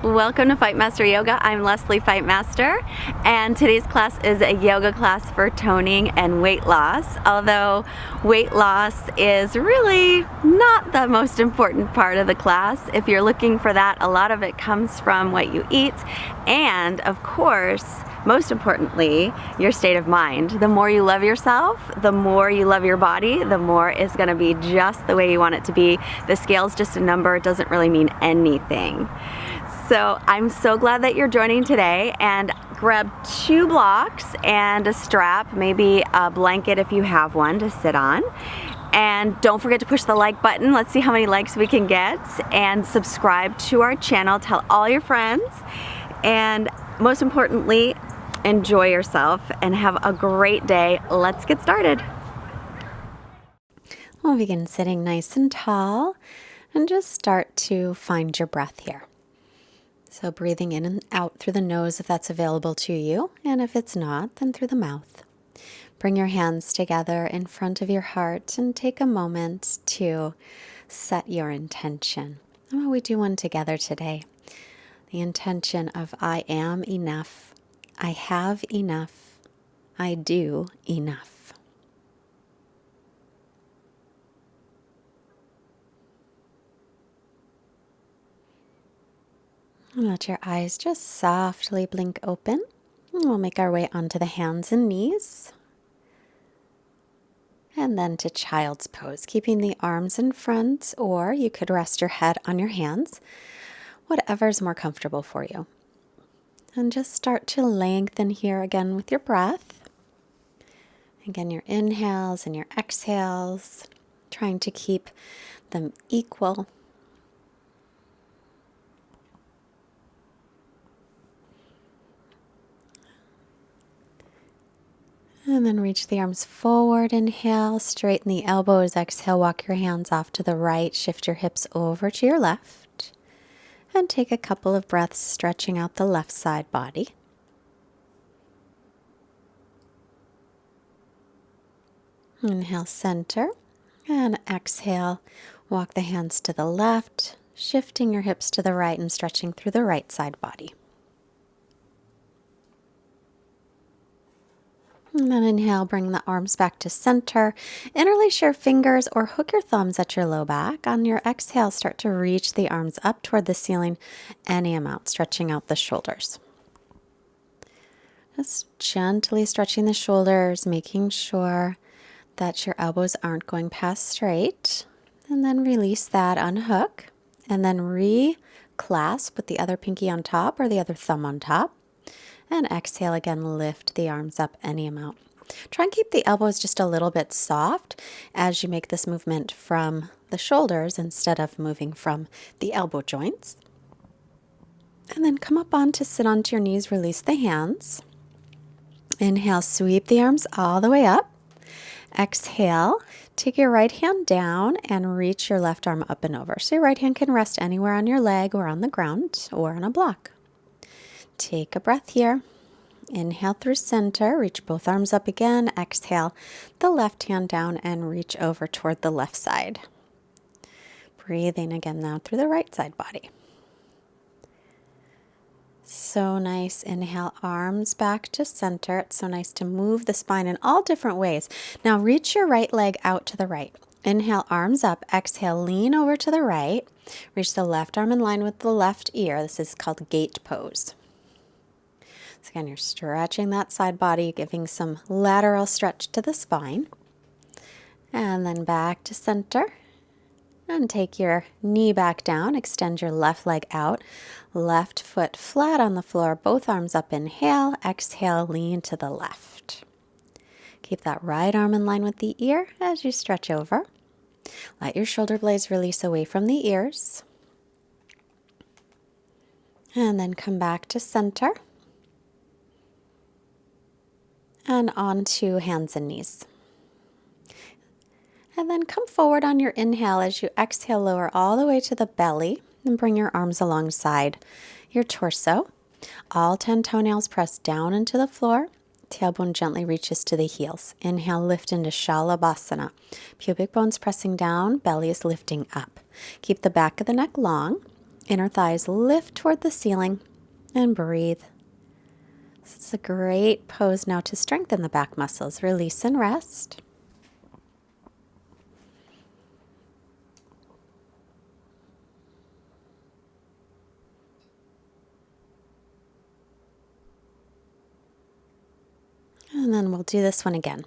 Welcome to Fightmaster Yoga. I'm Leslie Fightmaster, and today's class is a yoga class for toning and weight loss. Although weight loss is really not the most important part of the class. If you're looking for that, a lot of it comes from what you eat, and of course, most importantly, your state of mind. The more you love yourself, the more you love your body, the more it's going to be just the way you want it to be. The scale's just a number, it doesn't really mean anything. So I'm so glad that you're joining today, and grab 2 blocks and a strap, maybe a blanket if you have one to sit on. And don't forget to push the like button. Let's see how many likes we can get, and subscribe to our channel. Tell all your friends, and most importantly, enjoy yourself and have a great day. Let's get started. We'll begin sitting nice and tall and just start to find your breath here. So breathing in and out through the nose if that's available to you, and if it's not, then through the mouth. Bring your hands together in front of your heart and take a moment to set your intention. Well, we do one together today. The intention of I am enough, I have enough, I do enough. And let your eyes just softly blink open. And we'll make our way onto the hands and knees. And then to child's pose, keeping the arms in front, or you could rest your head on your hands, whatever is more comfortable for you. And just start to lengthen here again with your breath. Again, your inhales and your exhales, trying to keep them equal. And then reach the arms forward, inhale, straighten the elbows, exhale, walk your hands off to the right, shift your hips over to your left, and take a couple of breaths stretching out the left side body. Inhale, center, and exhale, walk the hands to the left, shifting your hips to the right and stretching through the right side body. And then inhale, bring the arms back to center. Interlace your fingers or hook your thumbs at your low back. On your exhale, start to reach the arms up toward the ceiling, any amount, stretching out the shoulders. Just gently stretching the shoulders, making sure that your elbows aren't going past straight. And then release that, unhook, and then reclasp with the other pinky on top or the other thumb on top. And exhale again, lift the arms up any amount. Try and keep the elbows just a little bit soft as you make this movement from the shoulders instead of moving from the elbow joints. And then come up on to sit onto your knees, release the hands. Inhale, sweep the arms all the way up. Exhale, take your right hand down and reach your left arm up and over. So your right hand can rest anywhere on your leg or on the ground or on a block. Take a breath here. Inhale through center, reach both arms up again. Exhale the left hand down and reach over toward the left side. Breathing again now through the right side body. So nice. Inhale, arms back to center. It's so nice to move the spine in all different ways. Now reach your right leg out to the right. Inhale, arms up. Exhale, lean over to the right. Reach the left arm in line with the left ear. This is called gate pose. So again, you're stretching that side body, giving some lateral stretch to the spine. And then back to center. And take your knee back down. Extend your left leg out. Left foot flat on the floor. Both arms up. Inhale. Exhale, lean to the left. Keep that right arm in line with the ear as you stretch over. Let your shoulder blades release away from the ears. And then come back to center. And onto hands and knees. And then come forward on your inhale as you exhale, lower all the way to the belly and bring your arms alongside your torso. All 10 toenails press down into the floor. Tailbone gently reaches to the heels. Inhale, lift into Shalabhasana. Pubic bones pressing down, belly is lifting up. Keep the back of the neck long. Inner thighs lift toward the ceiling and breathe. This is a great pose now to strengthen the back muscles. Release and rest. And then we'll do this one again.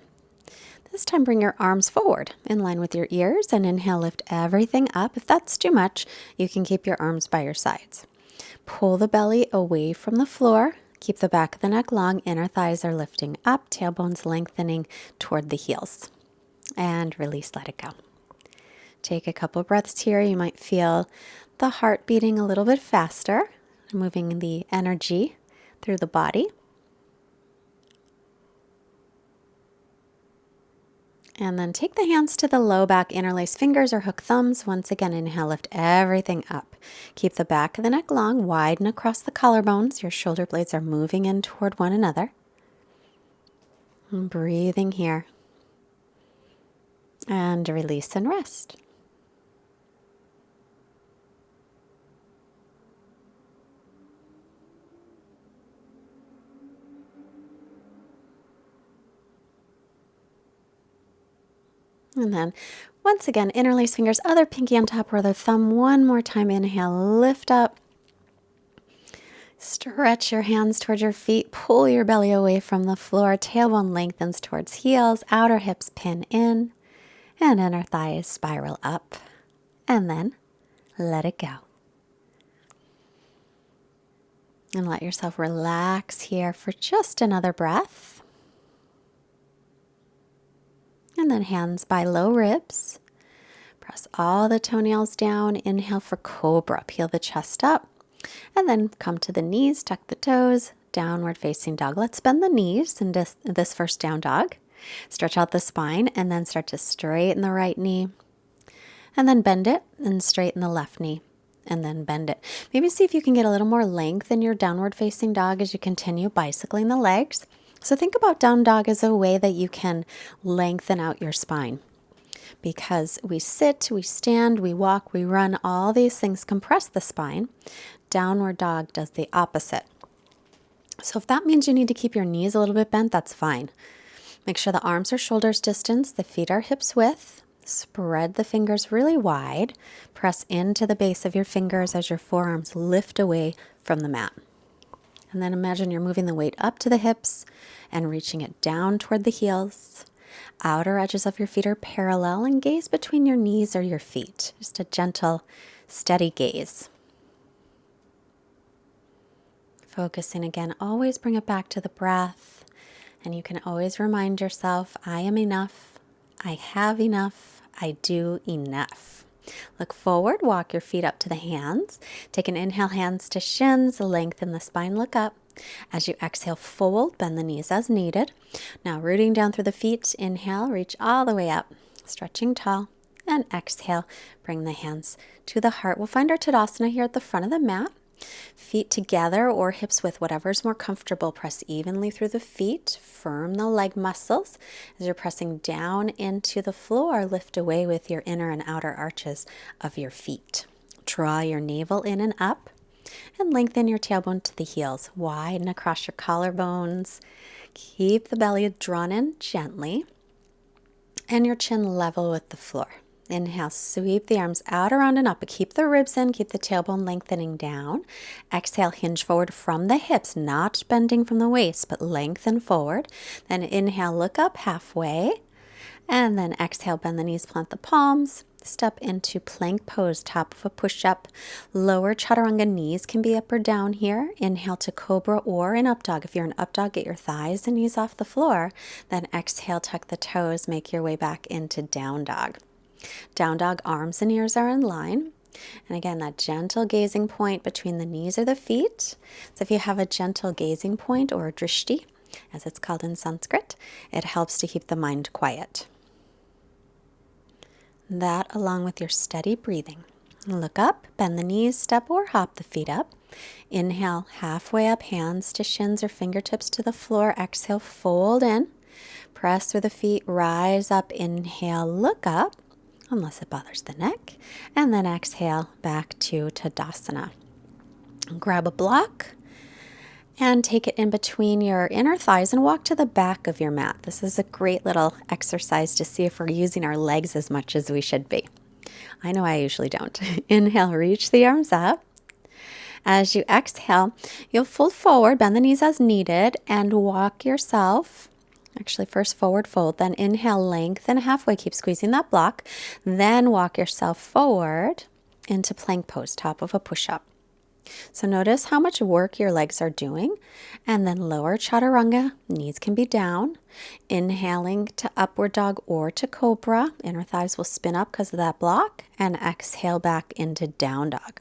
This time bring your arms forward in line with your ears and inhale, lift everything up. If that's too much, you can keep your arms by your sides. Pull the belly away from the floor. Keep the back of the neck long. Inner thighs are lifting up, tailbones lengthening toward the heels. And release, let it go. Take a couple breaths here. You might feel the heart beating a little bit faster, moving the energy through the body. And then take the hands to the low back, interlace fingers or hook thumbs. Once again, inhale, lift everything up. Keep the back of the neck long, widen across the collarbones. Your shoulder blades are moving in toward one another. And breathing here. And release and rest. And then once again, interlace fingers, other pinky on top or other thumb. One more time, inhale, lift up. Stretch your hands towards your feet, pull your belly away from the floor, tailbone lengthens towards heels, outer hips pin in, and inner thighs spiral up. And then let it go. And let yourself relax here for just another breath. And then hands by low ribs. Press all the toenails down. Inhale for cobra. Peel the chest up. And then come to the knees, tuck the toes, downward facing dog. Let's bend the knees in this first down dog. Stretch out the spine and then start to straighten the right knee. And then bend it and straighten the left knee. And then bend it. Maybe see if you can get a little more length in your downward facing dog as you continue bicycling the legs. So think about down dog as a way that you can lengthen out your spine. Because we sit, we stand, we walk, we run, all these things compress the spine. Downward dog does the opposite. So if that means you need to keep your knees a little bit bent, that's fine. Make sure the arms are shoulders distance, the feet are hips width. Spread the fingers really wide. Press into the base of your fingers as your forearms lift away from the mat. And then imagine you're moving the weight up to the hips and reaching it down toward the heels. Outer edges of your feet are parallel and gaze between your knees or your feet. Just a gentle, steady gaze. Focusing again, always bring it back to the breath. And you can always remind yourself, I am enough, I have enough, I do enough. Look forward, walk your feet up to the hands. Take an inhale, hands to shins, lengthen the spine, look up. As you exhale, fold, bend the knees as needed. Now rooting down through the feet, inhale, reach all the way up, stretching tall. And exhale, bring the hands to the heart. We'll find our Tadasana here at the front of the mat. Feet together or hips width, whatever's more comfortable. Press evenly through the feet. Firm the leg muscles. As you're pressing down into the floor, lift away with your inner and outer arches of your feet. Draw your navel in and up and lengthen your tailbone to the heels. Widen across your collarbones. Keep the belly drawn in gently and your chin level with the floor. Inhale, sweep the arms out, around, and up. But keep the ribs in, keep the tailbone lengthening down. Exhale, hinge forward from the hips, not bending from the waist, but lengthen forward. Then inhale, look up halfway. And then exhale, bend the knees, plant the palms. Step into plank pose, top of a push-up. Lower chaturanga, knees can be up or down here. Inhale to cobra or an up dog. If you're an up dog, get your thighs and knees off the floor. Then exhale, tuck the toes, make your way back into down dog. Down dog, arms and ears are in line. And again, that gentle gazing point between the knees or the feet. So if you have a gentle gazing point or a drishti, as it's called in Sanskrit, it helps to keep the mind quiet. That along with your steady breathing. Look up, bend the knees, step or hop the feet up. Inhale, halfway up, hands to shins or fingertips to the floor. Exhale, fold in. Press through the feet, rise up, inhale, look up. unless it bothers the neck. And then exhale back to Tadasana. Grab a block and take it in between your inner thighs and walk to the back of your mat. This is a great little exercise to see if we're using our legs as much as we should be. I know I usually don't. Inhale, reach the arms up. As you exhale, you'll fold forward, bend the knees as needed, and walk yourself. Actually, first forward fold, then inhale, lengthen halfway, keep squeezing that block. Then walk yourself forward into plank pose, top of a push-up. So notice how much work your legs are doing, and then lower chaturanga, knees can be down. Inhaling to upward dog or to cobra, inner thighs will spin up because of that block, and exhale back into down dog.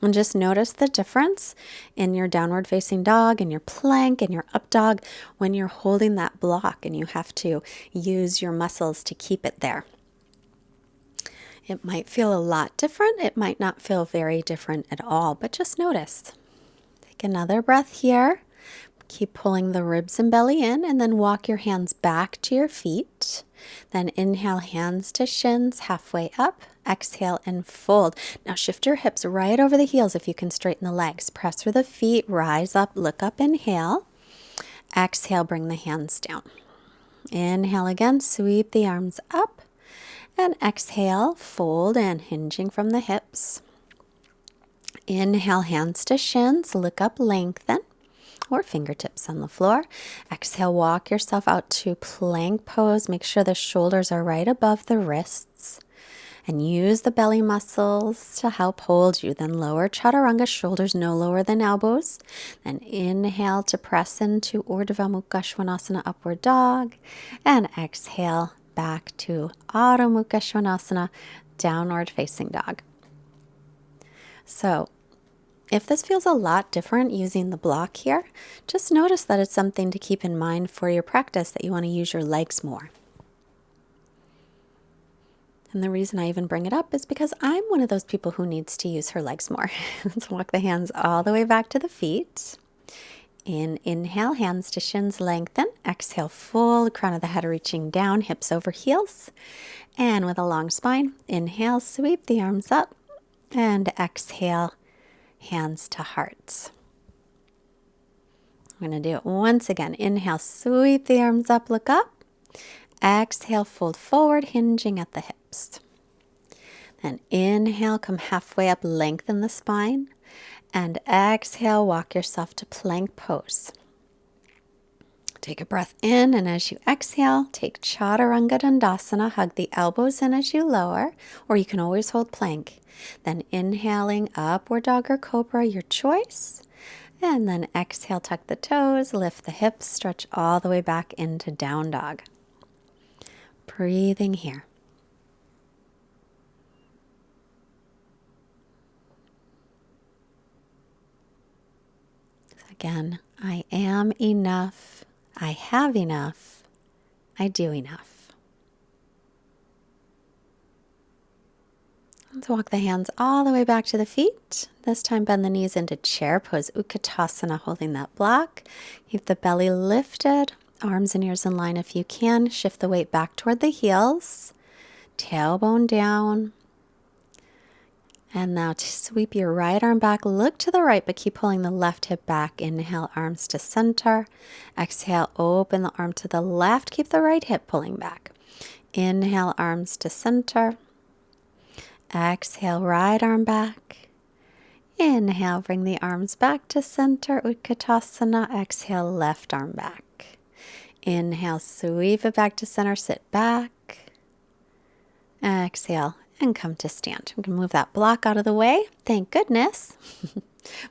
And just notice the difference in your downward facing dog and your plank and your up dog when you're holding that block and you have to use your muscles to keep it there. It might feel a lot different. It might not feel very different at all, but just notice. Take another breath here. Keep pulling the ribs and belly in, and then walk your hands back to your feet. Then inhale, hands to shins, halfway up. Exhale and fold. Now shift your hips right over the heels if you can straighten the legs. Press through the feet, rise up, look up, inhale. Exhale, bring the hands down. Inhale again, sweep the arms up. And exhale, fold and hinging from the hips. Inhale, hands to shins, look up, lengthen, or fingertips on the floor. Exhale, walk yourself out to plank pose. Make sure the shoulders are right above the wrists. And use the belly muscles to help hold you. Then lower chaturanga, shoulders no lower than elbows. Then inhale to press into Urdhva Mukha Svanasana, upward dog. And exhale back to Adho Mukha Svanasana, downward facing dog. So if this feels a lot different using the block here, just notice that it's something to keep in mind for your practice, that you want to use your legs more. And the reason I even bring it up is because I'm one of those people who needs to use her legs more. Let's walk the hands all the way back to the feet. Inhale, hands to shins, lengthen. Exhale, full crown of the head reaching down, hips over heels. And with a long spine, inhale, sweep the arms up. And exhale, hands to hearts. I'm going to do it once again. Inhale, sweep the arms up, look up. Exhale, fold forward, hinging at the hips. Then inhale, come halfway up, lengthen the spine. And exhale, walk yourself to plank pose. Take a breath in, and as you exhale, take Chaturanga Dandasana. Hug the elbows in as you lower, or you can always hold plank. Then inhaling, upward dog or cobra, your choice. And then exhale, tuck the toes, lift the hips, stretch all the way back into down dog. Breathing here. Again, I am enough. I have enough. I do enough. Let's walk the hands all the way back to the feet. This time bend the knees into chair pose, Utkatasana, holding that block. Keep the belly lifted, arms and ears in line if you can. Shift the weight back toward the heels. Tailbone down. And now to sweep your right arm back, look to the right, but keep pulling the left hip back. Inhale, arms to center. Exhale, open the arm to the left. Keep the right hip pulling back. Inhale, arms to center. Exhale, right arm back. Inhale, bring the arms back to center, Utkatasana. Exhale, left arm back. Inhale, sweep it back to center, sit back. Exhale, and come to stand. I'm going to move that block out of the way. Thank goodness.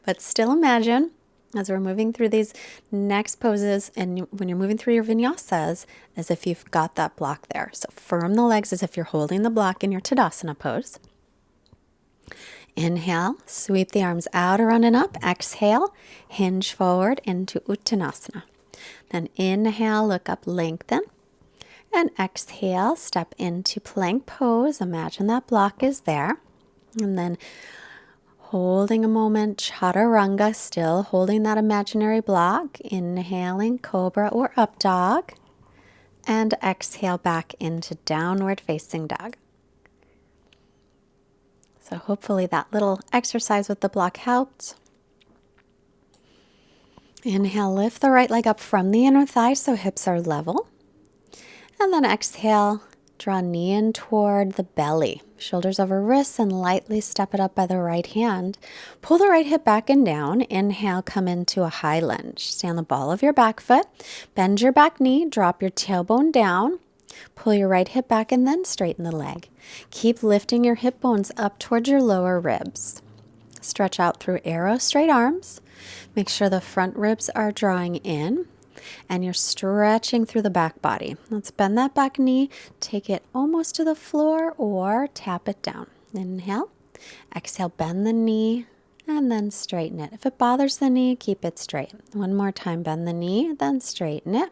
But still imagine, as we're moving through these next poses, and when you're moving through your vinyasas, as if you've got that block there. So firm the legs as if you're holding the block in your Tadasana pose. Inhale, sweep the arms out, around and up. Exhale, hinge forward into Uttanasana. Then inhale, look up, lengthen. And exhale, step into plank pose. Imagine that block is there. And then holding a moment, chaturanga, still holding that imaginary block. Inhaling, cobra or up dog. And exhale back into downward facing dog. So hopefully that little exercise with the block helped. Inhale, lift the right leg up from the inner thigh so hips are level. And then exhale, draw knee in toward the belly. Shoulders over wrists and lightly step it up by the right hand. Pull the right hip back and down. Inhale, come into a high lunge. Stay on the ball of your back foot. Bend your back knee, drop your tailbone down. Pull your right hip back and then straighten the leg. Keep lifting your hip bones up towards your lower ribs. Stretch out through arrow straight arms. Make sure the front ribs are drawing in and you're stretching through the back body. Let's bend that back knee, take it almost to the floor or tap it down. Inhale, exhale, bend the knee and then straighten it. If it bothers the knee, keep it straight. One more time, bend the knee, then straighten it.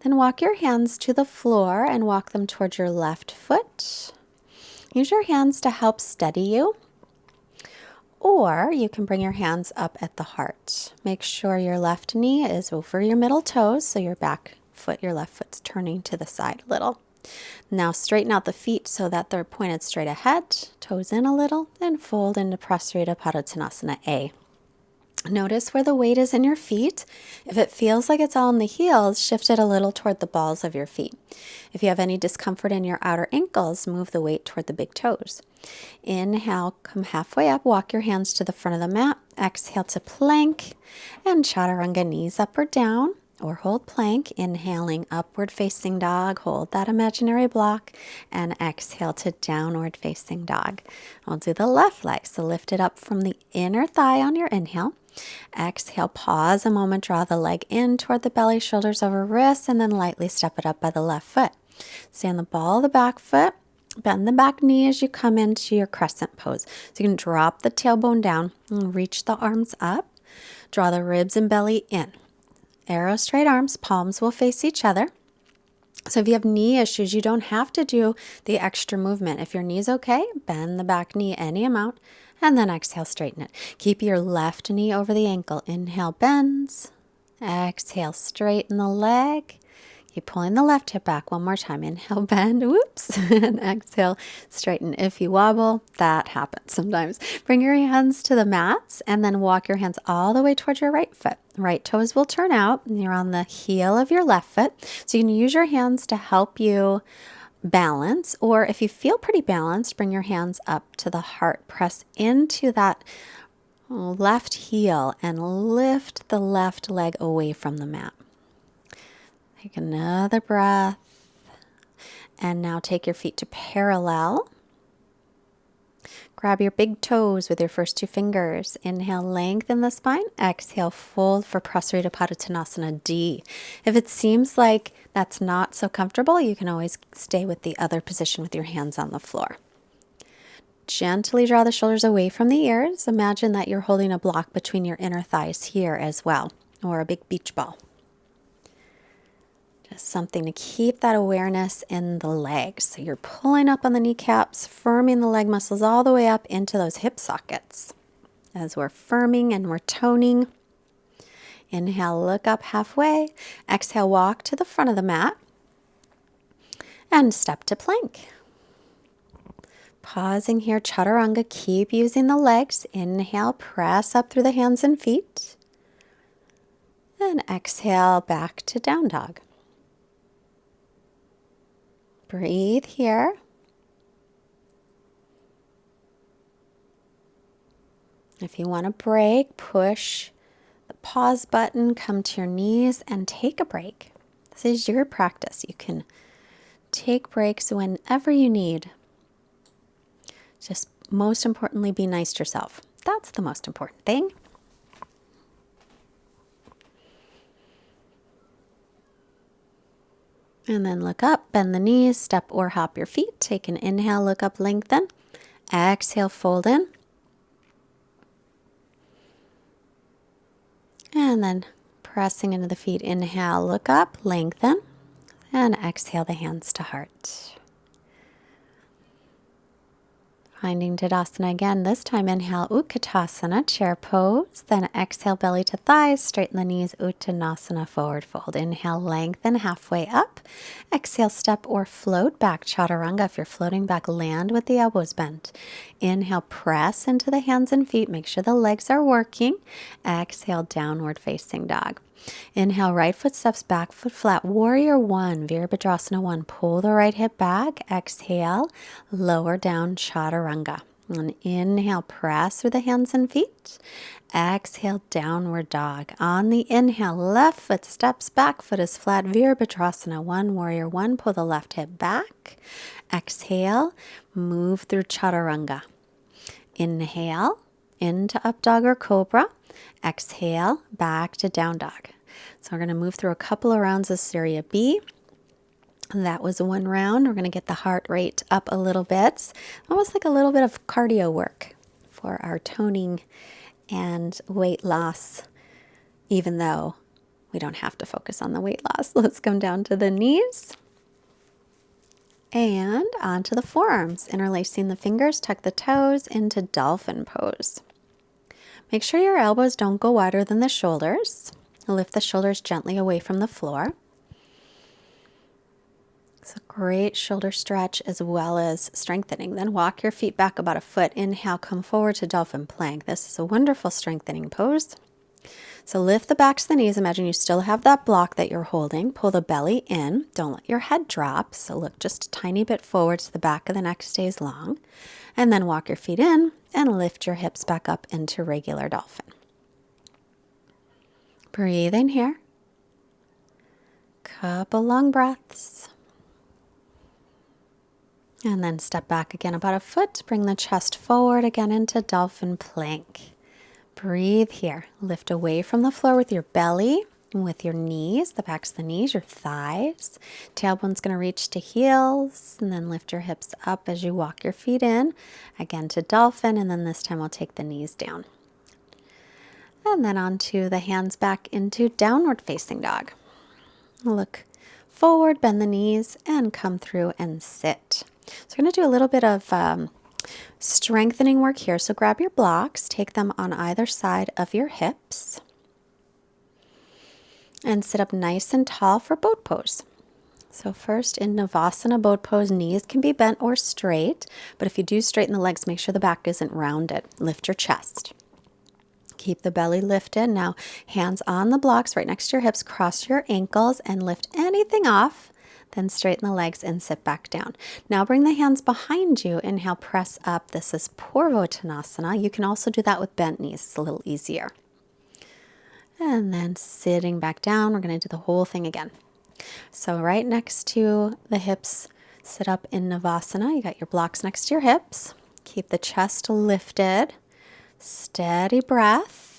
Then walk your hands to the floor and walk them towards your left foot. Use your hands to help steady you. Or you can bring your hands up at the heart. Make sure your left knee is over your middle toes, so your back foot, your left foot's turning to the side a little. Now straighten out the feet so that they're pointed straight ahead, toes in a little, and fold into Prasarita Padottanasana A. Notice where the weight is in your feet. If it feels like it's all in the heels, shift it a little toward the balls of your feet. If you have any discomfort in your outer ankles, move the weight toward the big toes. Inhale, come halfway up, walk your hands to the front of the mat. Exhale to plank and chaturanga, knees up or down, or hold plank. Inhaling, upward facing dog, hold that imaginary block, and exhale to downward facing dog. I'll do the left leg, so lift it up from the inner thigh on your inhale. Exhale, pause a moment, draw the leg in toward the belly, shoulders over wrists, and then lightly step it up by the left foot. Stay on the ball of the back foot. Bend the back knee as you come into your crescent pose. So you can drop the tailbone down and reach the arms up. Draw the ribs and belly in. Arrow straight arms, palms will face each other. So if you have knee issues, you don't have to do the extra movement. If your knee's okay, bend the back knee any amount, and then exhale, straighten it. Keep your left knee over the ankle. Inhale, bends. Exhale, straighten the leg. Keep pulling the left hip back one more time. Inhale, bend, whoops, and exhale, straighten. If you wobble, that happens sometimes. Bring your hands to the mats and then walk your hands all the way towards your right foot. Right toes will turn out and you're on the heel of your left foot. So you can use your hands to help you balance, or if you feel pretty balanced, bring your hands up to the heart. Press into that left heel and lift the left leg away from the mat. Take another breath. And now take your feet to parallel. Grab your big toes with your first two fingers. Inhale, lengthen the spine. Exhale, fold for Prasarita Padottanasana D. If it seems like that's not so comfortable, you can always stay with the other position with your hands on the floor. Gently draw the shoulders away from the ears. Imagine that you're holding a block between your inner thighs here as well, or a big beach ball. Just something to keep that awareness in the legs. So you're pulling up on the kneecaps, firming the leg muscles all the way up into those hip sockets. As we're firming and we're toning. Inhale, look up halfway. Exhale, walk to the front of the mat. And step to plank. Pausing here, chaturanga, keep using the legs. Inhale, press up through the hands and feet. And exhale, back to down dog. Breathe here. If you want to break, push the pause button, come to your knees and take a break. This is your practice. You can take breaks whenever you need. Just most importantly, be nice to yourself. That's the most important thing. And then look up, bend the knees, step or hop your feet. Take an inhale, look up, lengthen. Exhale, fold in. And then pressing into the feet. Inhale, look up, lengthen. And exhale the hands to heart. Finding Tadasana again. This time inhale Utkatasana, chair pose. Then exhale belly to thighs, straighten the knees, Uttanasana, forward fold. Inhale, lengthen halfway up. Exhale, step or float back, Chaturanga. If you're floating back, land with the elbows bent. Inhale, press into the hands and feet. Make sure the legs are working. Exhale, downward facing dog. Inhale, right foot steps back, foot flat. Warrior one, Virabhadrasana one. Pull the right hip back. Exhale, lower down, Chaturanga. And inhale, press through the hands and feet. Exhale, downward dog. On the inhale, left foot steps back, foot is flat. Virabhadrasana one, warrior one. Pull the left hip back. Exhale, move through Chaturanga. Inhale, into up dog or cobra. Exhale, back to down dog. So we're going to move through a couple of rounds of Surya B. That was one round. We're going to get the heart rate up a little bit. Almost like a little bit of cardio work for our toning and weight loss, even though we don't have to focus on the weight loss. Let's come down to the knees and onto the forearms. Interlacing the fingers, tuck the toes into dolphin pose. Make sure your elbows don't go wider than the shoulders. Lift the shoulders gently away from the floor. It's a great shoulder stretch as well as strengthening. Then walk your feet back about a foot. Inhale, come forward to dolphin plank. This is a wonderful strengthening pose. So lift the backs of the knees. Imagine you still have that block that you're holding. Pull the belly in. Don't let your head drop. So look just a tiny bit forward so the back of the neck stays long. And then walk your feet in and lift your hips back up into regular dolphin. Breathe in here. Couple long breaths. And then step back again about a foot. Bring the chest forward again into dolphin plank. Breathe here. Lift away from the floor with your belly and with your knees, the backs of the knees, your thighs. Tailbone's going to reach to heels, and then lift your hips up as you walk your feet in. Again to dolphin, and then this time we'll take the knees down. And then onto the hands back into downward facing dog. Look forward, bend the knees, and come through and sit. So we're going to do a little bit of strengthening work here. So grab your blocks, take them on either side of your hips, and sit up nice and tall for boat pose. So first in Navasana boat pose, knees can be bent or straight, but if you do straighten the legs, make sure the back isn't rounded. Lift your chest. Keep the belly lifted. Now hands on the blocks right next to your hips, cross your ankles and lift anything off. Then straighten the legs and sit back down. Now bring the hands behind you. Inhale, press up. This is Purvottanasana. You can also do that with bent knees. It's a little easier. And then sitting back down, we're going to do the whole thing again. So right next to the hips, sit up in Navasana. You got your blocks next to your hips. Keep the chest lifted. Steady breath.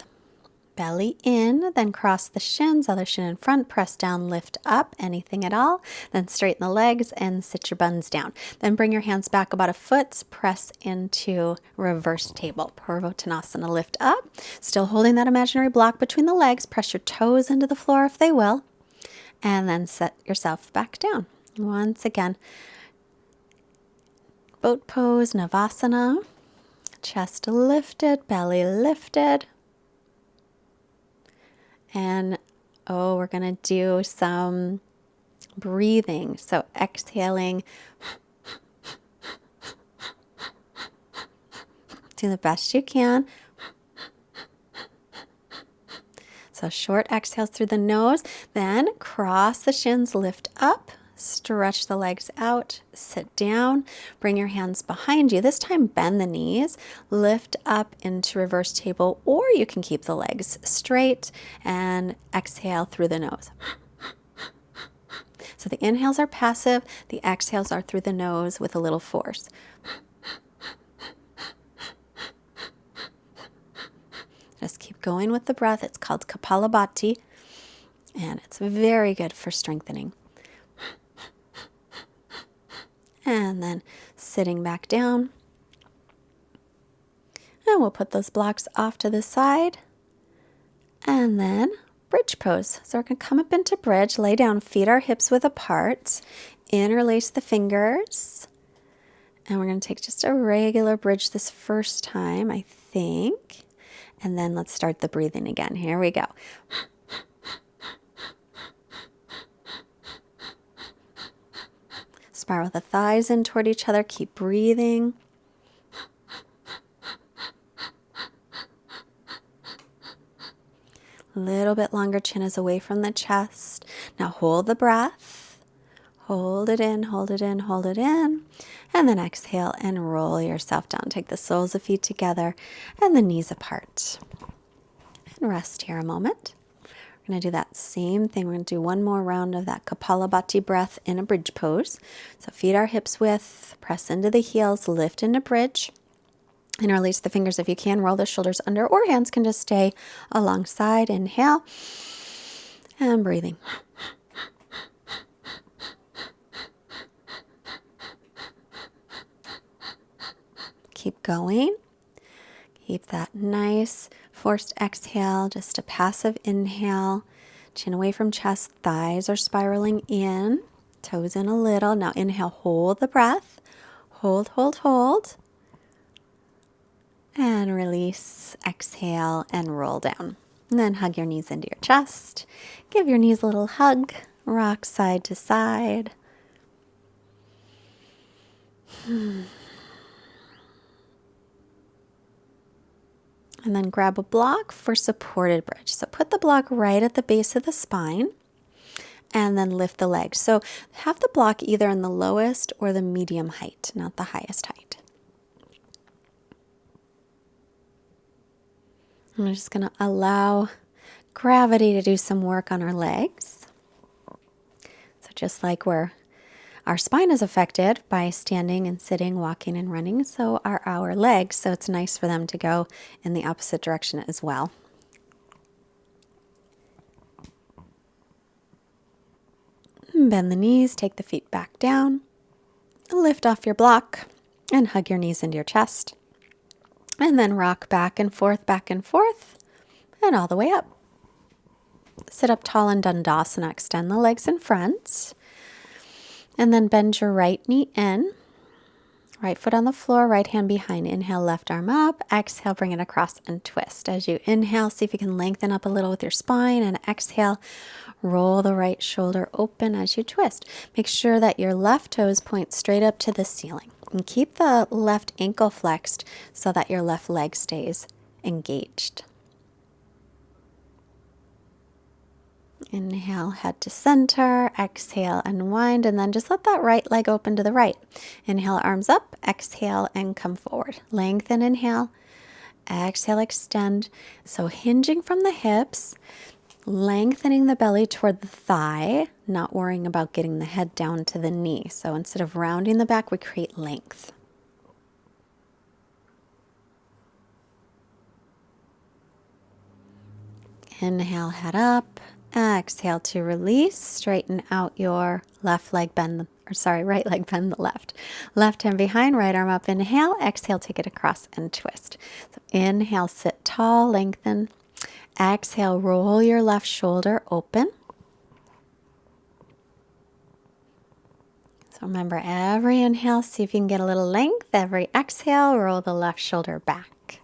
Belly in, then cross the shins, other shin in front, press down, lift up, anything at all. Then straighten the legs and sit your buns down. Then bring your hands back about a foot, press into reverse table. Purvottanasana, lift up. Still holding that imaginary block between the legs. Press your toes into the floor if they will. And then set yourself back down. Once again, boat pose, Navasana. Chest lifted, belly lifted. And we're going to do some breathing. So exhaling. Do the best you can. So short exhales through the nose. Then cross the shins, lift up. Stretch the legs out, sit down, bring your hands behind you. This time bend the knees, lift up into reverse table, or you can keep the legs straight and exhale through the nose. So the inhales are passive, the exhales are through the nose with a little force. Just keep going with the breath. It's called Kapalabhati, and it's very good for strengthening. And then sitting back down. And we'll put those blocks off to the side. And then bridge pose. So we're going to come up into bridge, lay down, feet are hips width apart, interlace the fingers, And we're going to take just a regular bridge this first time, I think. And then let's start the breathing again. Here we go. Spiral the thighs in toward each other. Keep breathing. A little bit longer, chin is away from the chest. Now hold the breath. Hold it in, hold it in, hold it in. And then exhale and roll yourself down. Take the soles of feet together and the knees apart. And rest here a moment. We're going to do that same thing. We're going to do one more round of that Kapalabhati breath in a bridge pose. So feet are hips width, press into the heels, lift into bridge. And release the fingers if you can. Roll the shoulders under, or hands can just stay alongside. Inhale and breathing. Keep going. Keep that nice forced exhale, just a passive inhale. Chin away from chest, thighs are spiraling in, toes in a little. Now inhale, hold the breath. Hold, hold, hold. And release, exhale, and roll down. And then hug your knees into your chest. Give your knees a little hug. Rock side to side. And then grab a block for supported bridge. So put the block right at the base of the spine. And then lift the legs. So have the block either in the lowest or the medium height, not the highest height. I'm just going to allow gravity to do some work on our legs. So just like our spine is affected by standing and sitting, walking and running, so are our legs. So it's nice for them to go in the opposite direction as well. Bend the knees, take the feet back down, lift off your block, and hug your knees into your chest. And then rock back and forth, and all the way up. Sit up tall in Dandasana. Extend the legs in front. And then bend your right knee in. Right foot on the floor, right hand behind. Inhale, left arm up. Exhale, bring it across and twist. As you inhale, see if you can lengthen up a little with your spine. And exhale, roll the right shoulder open as you twist. Make sure that your left toes point straight up to the ceiling. And keep the left ankle flexed so that your left leg stays engaged. Inhale, head to center. Exhale, unwind. And then just let that right leg open to the right. Inhale, arms up. Exhale, and come forward. Lengthen, inhale. Exhale, extend. So hinging from the hips. Lengthening the belly toward the thigh, not worrying about getting the head down to the knee. So instead of rounding the back, we create length. Inhale, head up. Exhale to release. Straighten out your right leg, bend the left. Left hand behind, right arm up. Inhale, exhale, take it across and twist. So inhale, sit tall, lengthen. Exhale, roll your left shoulder open. So remember, every inhale, see if you can get a little length. Every exhale, roll the left shoulder back.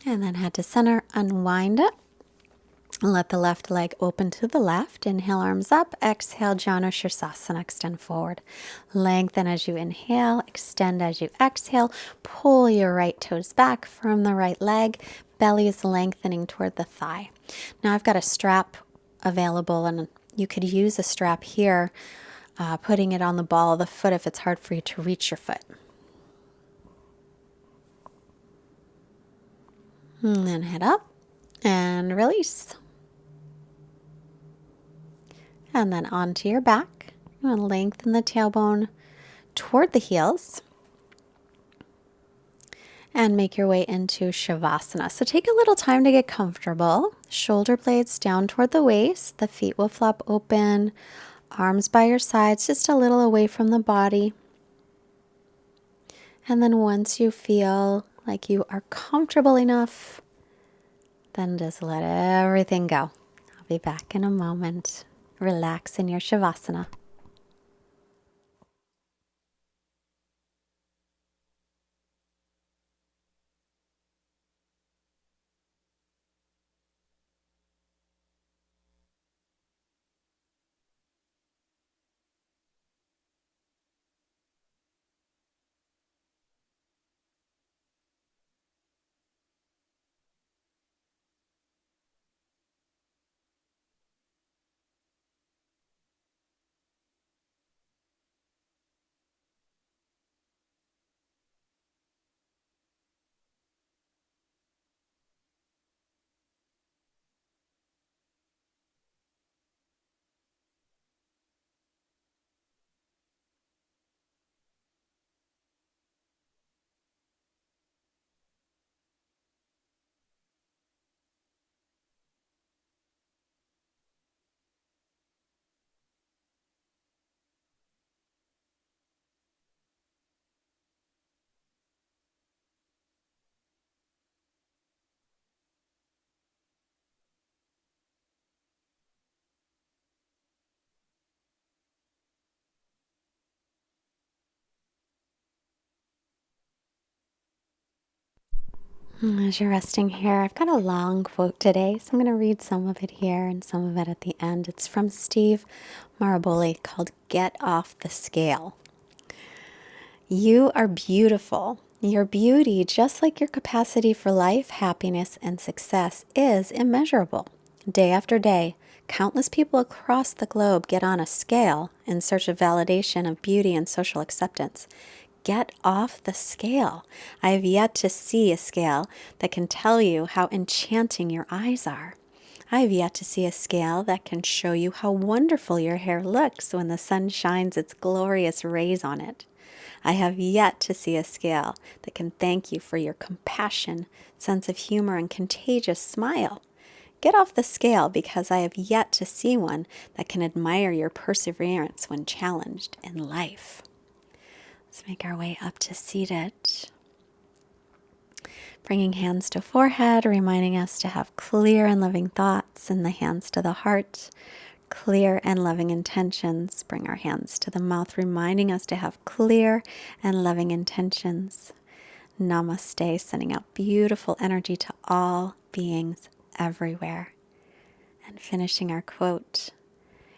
And then head to center, unwind it. Let the left leg open to the left. Inhale, arms up. Exhale, Janu Shirsasana, extend forward. Lengthen as you inhale, extend as you exhale. Pull your right toes back from the right leg. Belly is lengthening toward the thigh. Now I've got a strap available, and you could use a strap here, putting it on the ball of the foot if it's hard for you to reach your foot. And then head up and release. And then onto your back. You want to lengthen the tailbone toward the heels. And make your way into Shavasana. So take a little time to get comfortable. Shoulder blades down toward the waist. The feet will flop open. Arms by your sides, just a little away from the body. And then once you feel like you are comfortable enough, Then just let everything go. I'll be back in a moment. Relax in your Shavasana. As you're resting here, I've got a long quote today, so I'm going to read some of it here and some of it at the end. It's from Steve Maraboli called Get Off the Scale. You are beautiful. Your beauty, just like your capacity for life, happiness, and success, is immeasurable. Day after day, countless people across the globe get on a scale in search of validation of beauty and social acceptance. Get off the scale. I have yet to see a scale that can tell you how enchanting your eyes are. I have yet to see a scale that can show you how wonderful your hair looks when the sun shines its glorious rays on it. I have yet to see a scale that can thank you for your compassion, sense of humor, and contagious smile. Get off the scale because I have yet to see one that can admire your perseverance when challenged in life. Let's make our way up to seated. Bringing hands to forehead, reminding us to have clear and loving thoughts, and the hands to the heart, clear and loving intentions. Bring our hands to the mouth, reminding us to have clear and loving intentions. Namaste, sending out beautiful energy to all beings everywhere. And finishing our quote.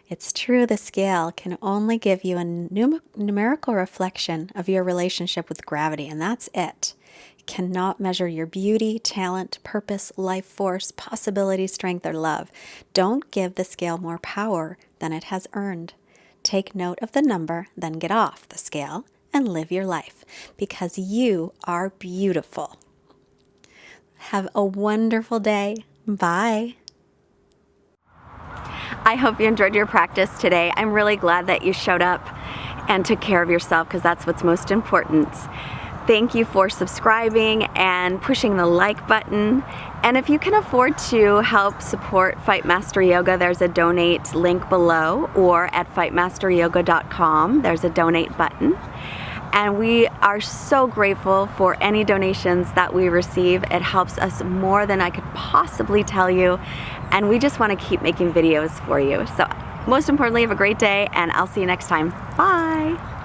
It's true, the scale can only give you a numerical reflection of your relationship with gravity, and that's it. It cannot measure your beauty, talent, purpose, life force, possibility, strength, or love. Don't give the scale more power than it has earned. Take note of the number, then get off the scale and live your life, because you are beautiful. Have a wonderful day. Bye. I hope you enjoyed your practice today. I'm really glad that you showed up and took care of yourself, because that's what's most important. Thank you for subscribing and pushing the like button. And if you can afford to help support Fightmaster Yoga, there's a donate link below, or at fightmasteryoga.com, there's a donate button. And we are so grateful for any donations that we receive. It helps us more than I could possibly tell you. And we just want to keep making videos for you. So most importantly, have a great day, and I'll see you next time. Bye.